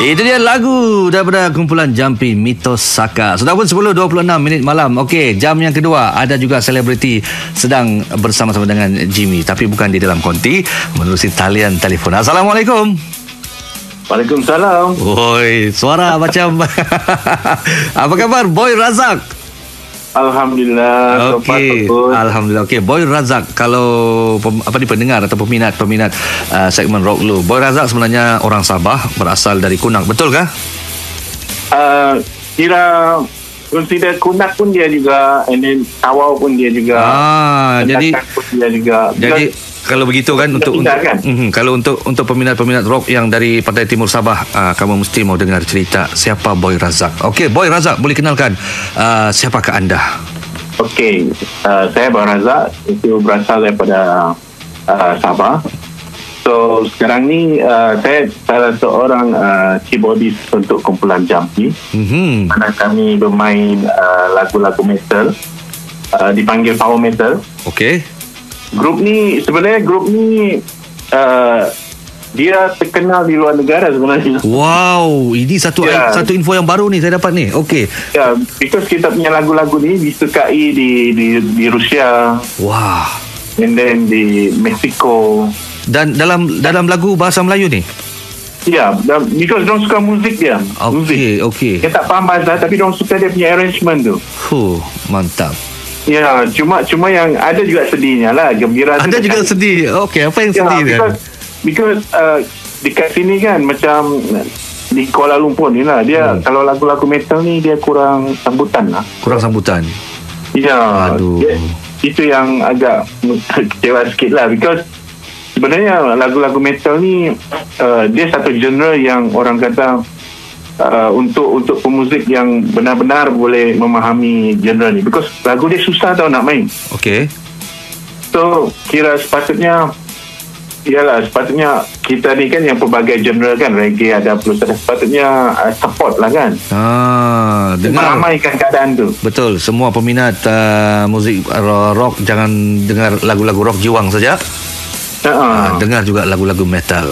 Itu dia lagu daripada kumpulan Jampi, Mitos Saka. Sudah pun 10.26 malam. Okey, jam yang kedua ada juga selebriti sedang bersama-sama dengan Jimmy, tapi bukan di dalam konti, menerusi talian telefon. Assalamualaikum. Waalaikumsalam. Oi, suara macam apa khabar Boy Razak? Alhamdulillah. Okey, alhamdulillah. Okey, Boy Razak, kalau pendengar atau peminat segmen Rock Lu, Boy Razak sebenarnya orang Sabah, berasal dari Kunak, betul kah? Kira consider Kunak pun dia juga, and then Tawau pun dia juga. Jadi pun dia juga. Jadi kalau begitu kan, kalau untuk peminat-peminat rock yang dari Pantai Timur Sabah, kamu mesti mau dengar cerita siapa Boy Razak. Okey, Boy Razak, boleh kenalkan siapakah anda? Okey, saya Boy Razak, itu berasal daripada Sabah. So sekarang ni saya salah seorang keyboardist untuk kumpulan Jampi. Mana kami bermain lagu-lagu metal, dipanggil power metal. Okey. Grup ni dia terkenal di luar negara sebenarnya. Wow, ini satu info yang baru ni saya dapat ni. Okey. Ya, because kita punya lagu-lagu ni disukai di Rusia. Wah. And then di Mexico. Dan dalam lagu bahasa Melayu ni. Ya, because diorang suka muzik dia. Okey. Dia tak faham bahasa, tapi diorang suka dia punya arrangement tu. Mantap. Ya, cuma yang ada juga sedihnya lah. Gembira ada juga sedih. Okey, apa yang sedih dia? Because dekat sini kan, macam di Kuala Lumpur ni lah, dia kalau lagu-lagu metal ni dia kurang sambutan lah. Kurang sambutan. Ya. Aduh. Itu yang agak kecewa sikit lah. Because sebenarnya lagu-lagu metal ni dia satu genre yang orang kata untuk pemuzik yang benar-benar boleh memahami genre ni, because lagu dia susah tau nak main. Okey. So kira sepatutnya kita ni kan yang pelbagai genre kan, reggae ada, plus ada, sepatutnya support lah kan. Meramaikan keadaan tu. Betul, semua peminat muzik rock jangan dengar lagu-lagu rock jiwang saja. Dengar juga lagu-lagu metal.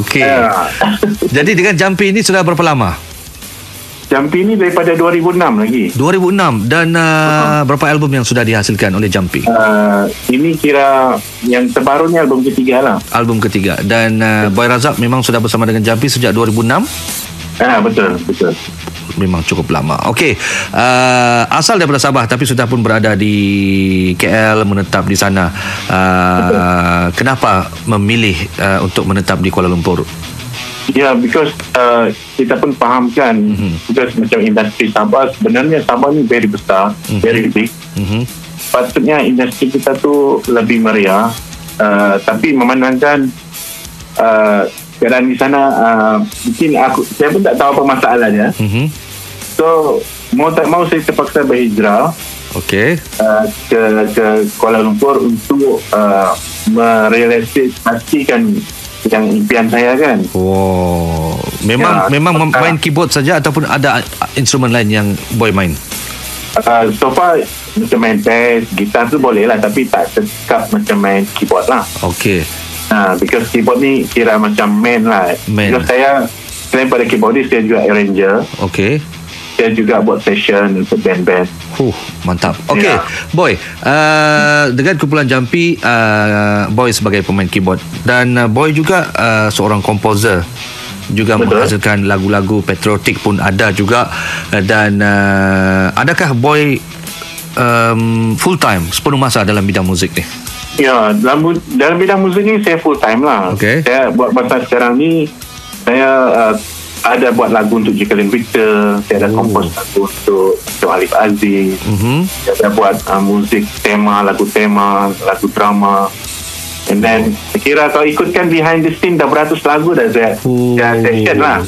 Okey. Jadi dengan Jampi ini sudah berapa lama? Jampi ini daripada 2006 lagi. 2006. Dan berapa album yang sudah dihasilkan oleh Jampi? Ini kira yang terbaru ni album ketiga lah. Album ketiga. Dan Boy Razak memang sudah bersama dengan Jampi sejak 2006? Betul. Memang cukup lama. Okey, asal daripada Sabah tapi sudah pun berada di KL, menetap di sana. Kenapa memilih untuk menetap di Kuala Lumpur? Ya, because kita pun fahamkan, because macam industri Sabah, sebenarnya Sabah ni very besar, very big. Patutnya industri kita tu lebih meriah, tapi memandangkan keadaan di sana, mungkin saya pun tak tahu apa masalahnya. So mau tak mau saya terpaksa berhijrah. Okey. Ke Kuala Lumpur untuk merealisasikan yang impian saya kan. Memang main keyboard saja ataupun ada instrumen lain yang Boy main? So far macam main bass, gitar tu boleh lah, tapi tak sekap macam main keyboard lah. Okey. Because keyboard ni kira macam main lah. Because saya selain pada keyboardist, saya juga arranger. Okey. Saya juga buat session untuk band-band. Mantap. Okey, Boy, dengan kumpulan Jampi, Boy sebagai pemain keyboard, dan Boy juga seorang komposer, juga menghasilkan lagu-lagu patriotik pun ada juga. Dan adakah Boy full time, sepenuh masa dalam bidang muzik ni? Ya, dalam bidang muzik ni saya full time lah. Saya buat masa sekarang ni, saya ada buat lagu untuk Jacqueline Victor, saya ada kompos lagu untuk Alif Aziz, saya ada buat muzik tema, lagu drama. And then kira kalau ikutkan behind the scene dah beratus lagu dah saya session lah.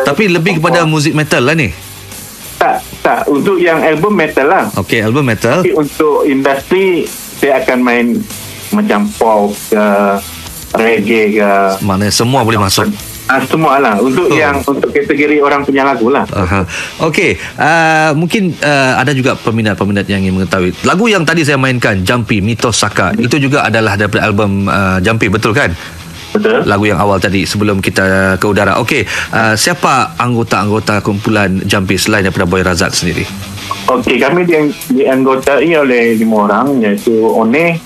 Tapi lebih kepada muzik metal lah ni? Tak, untuk yang album metal lah. Okey, album metal. Tapi untuk industri saya akan main macam pop ke, reggae ke. Mana semua boleh masuk. Semua lah untuk kategori orang punya lagu lah. Okey, mungkin ada juga peminat-peminat yang ingin mengetahui lagu yang tadi saya mainkan, Jampi, Mitos Saka, itu juga adalah daripada album Jampi, betul kan? Betul. Lagu yang awal tadi sebelum kita ke udara. Okey, siapa anggota-anggota kumpulan Jampi selain daripada Boy Razak sendiri? Okey, kami dianggotai oleh 5 orang, iaitu One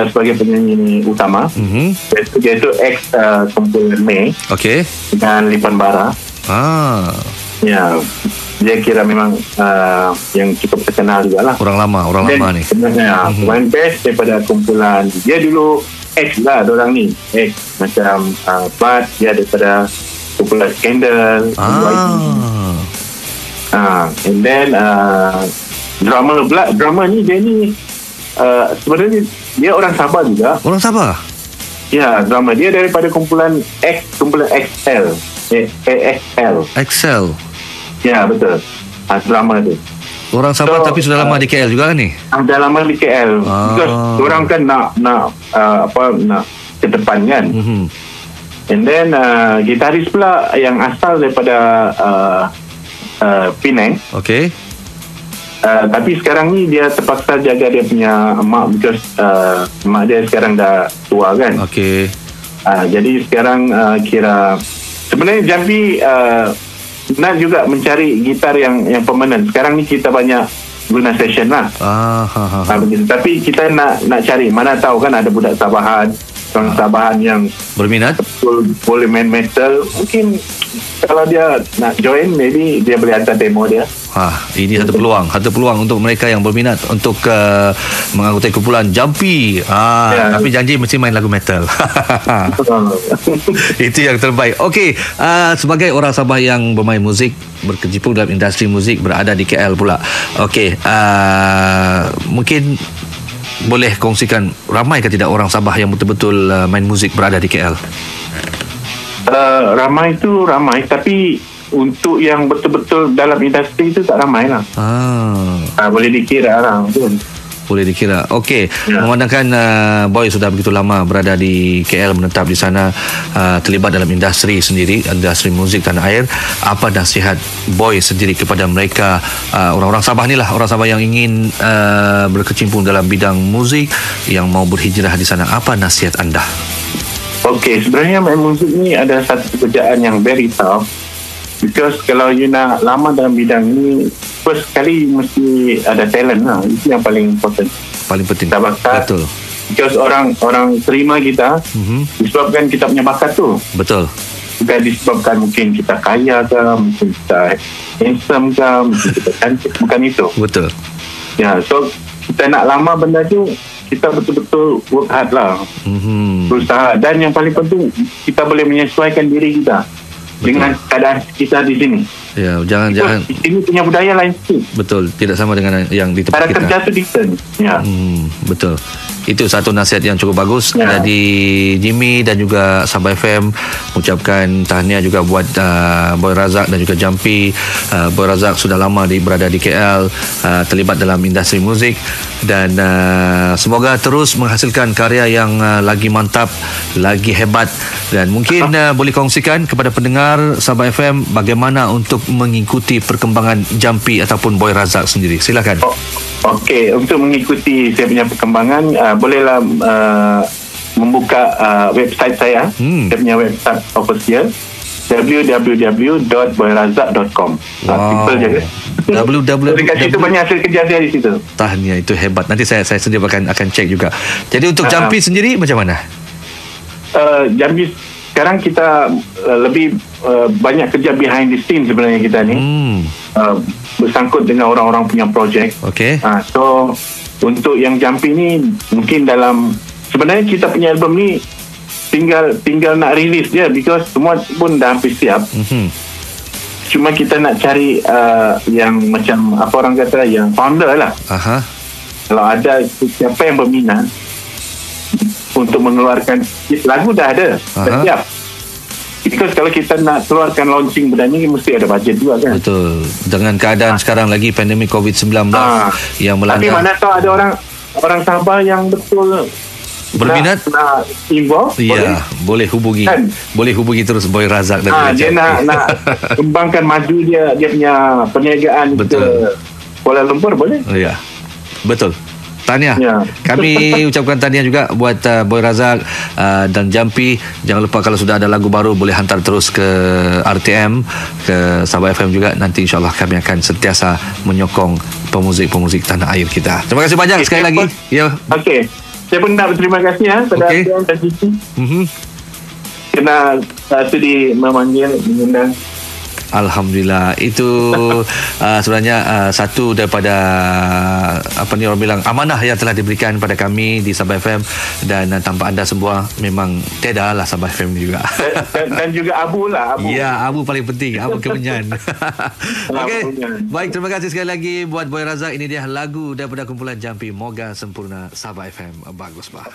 sebagai penyanyi utama. Dia itu ex kumpulan May. Okey. Dan Lipan Bara. Ya, dia kira memang yang cukup terkenal juga lah. Orang lama ni. Sebenarnya main bass daripada kumpulan. Dia dulu ex lah, dorang ni ex macam Bud, dia daripada kumpulan Scandal. And then drama ni dia ni sebenarnya dia orang Sabah juga. Orang Sabah? Ya, drama dia daripada kumpulan XL. XL. Ya, betul. Drama tu. Orang Sabah tapi sudah lama di KL juga kan ni? Dah lama di KL. Because orang kan nak ke depan kan. And then gitaris pula yang asal daripada Penang. Okay. Tapi sekarang ni dia terpaksa jaga dia punya mak, because mak dia sekarang dah tua kan. Okay. Jadi sekarang kira sebenarnya Jampi nak juga mencari gitar yang permanent. Sekarang ni kita banyak guna session lah. Tapi kita nak cari, mana tahu kan ada budak Sabahan, orang Sabahan yang berminat, boleh main metal. Mungkin kalau dia nak join, maybe dia boleh hantar demo dia. Ini satu peluang untuk mereka yang berminat untuk menganggotai kumpulan Jampi. Tapi janji mesti main lagu metal. Itu yang terbaik. Okey, sebagai orang Sabah yang bermain muzik, berkecimpung dalam industri muzik, berada di KL pula. Okey, mungkin boleh kongsikan, ramai ke tidak orang Sabah yang betul-betul main muzik berada di KL? Ramai, tapi untuk yang betul-betul dalam industri itu tak ramai lah. Boleh dikira orang tu. Boleh dikira. Okey, memandangkan Boy sudah begitu lama berada di KL, menetap di sana, terlibat dalam industri sendiri, industri muzik tanah air, apa nasihat Boy sendiri kepada mereka, orang-orang Sabah ni lah, orang Sabah yang ingin berkecimpung dalam bidang muzik, yang mau berhijrah di sana? Apa nasihat anda? Okey, sebenarnya main muzik ni ada satu pekerjaan yang very tough, because kalau you nak lama dalam bidang ni, first kali mesti ada talent lah. Itu yang paling important, paling penting. Betul. Because orang terima kita disebabkan kita punya bakat tu. Betul. Bukan disebabkan mungkin kita kaya ke, mungkin kita handsome ke, mungkin kita cantik. Bukan itu. Betul. Ya, so kita nak lama benda tu, kita betul-betul work hard lah. Berusaha. Dan yang paling penting, kita boleh menyesuaikan diri kita dengan keadaan kita di sini. Ya, jangan ini punya budaya lain sikit. Betul, tidak sama dengan yang di tempat cara kita. Cara kerja tu different. Ya. Betul. Itu satu nasihat yang cukup bagus dari Jimmy dan juga Sabah FM. Ucapkan tahniah juga buat Boy Razak dan juga Jampi. Boy Razak sudah lama berada di KL, terlibat dalam industri muzik, dan semoga terus menghasilkan karya yang lagi mantap, lagi hebat. Dan mungkin boleh kongsikan kepada pendengar Sabah FM bagaimana untuk mengikuti perkembangan Jampi ataupun Boy Razak sendiri. Silakan. Okey, untuk mengikuti saya punya perkembangan, bolehlah membuka website saya. Saya punya website official, www.boyrazak.com. Simple je kan? Dekat situ banyak hasil kerja saya di situ. Tahniah, itu hebat. Nanti saya sendiri akan cek juga. Jadi untuk Jampi sendiri macam mana? Jampi sekarang kita lebih banyak kerja behind the scene sebenarnya kita ni. Bersangkut dengan orang-orang punya projek. Okay. So untuk yang Jampi ni, mungkin dalam, sebenarnya kita punya album ni tinggal nak release dia, because semua pun dah hampir siap. Cuma kita nak cari yang macam apa orang kata, yang founder lah. Kalau ada siapa yang berminat untuk mengeluarkan lagu, dah ada, dah siap. Because kalau kita nak keluarkan launching benda ni, mesti ada bajet juga kan. Betul. Dengan keadaan sekarang lagi pandemik COVID-19 yang melanda. Tapi mana tahu ada orang Sabah yang betul berminat, nak involve. Ya, boleh hubungi. Boleh hubungi terus Boy Razak dan dia nak kembangkan maju dia punya perniagaan ke Kuala Lumpur, boleh? Ya. Betul. Tahniah. Ya. Kami ucapkan tahniah juga buat Boy Razak dan Jampi. Jangan lupa kalau sudah ada lagu baru boleh hantar terus ke RTM, ke Sabah FM juga. Nanti insyaAllah kami akan sentiasa menyokong pemuzik-pemuzik tanah air kita. Terima kasih banyak sekali lagi. Ya. Okey. Saya pun nak berterima kasih pada RTM dan Cici. Kena sudi memanggil, mengundang. Alhamdulillah. Itu sebenarnya satu daripada apa ni orang bilang amanah yang telah diberikan pada kami di Sabah FM, dan tanpa anda semua memang tiada lah Sabah FM juga. Dan juga Abu lah. Abu. Ya, Abu paling penting. Abu Kemenyan. Okey. Baik, terima kasih sekali lagi buat Boy Razak. Ini dia lagu daripada kumpulan Jampi, Moga Sempurna, Sabah FM. Bagus, Pak.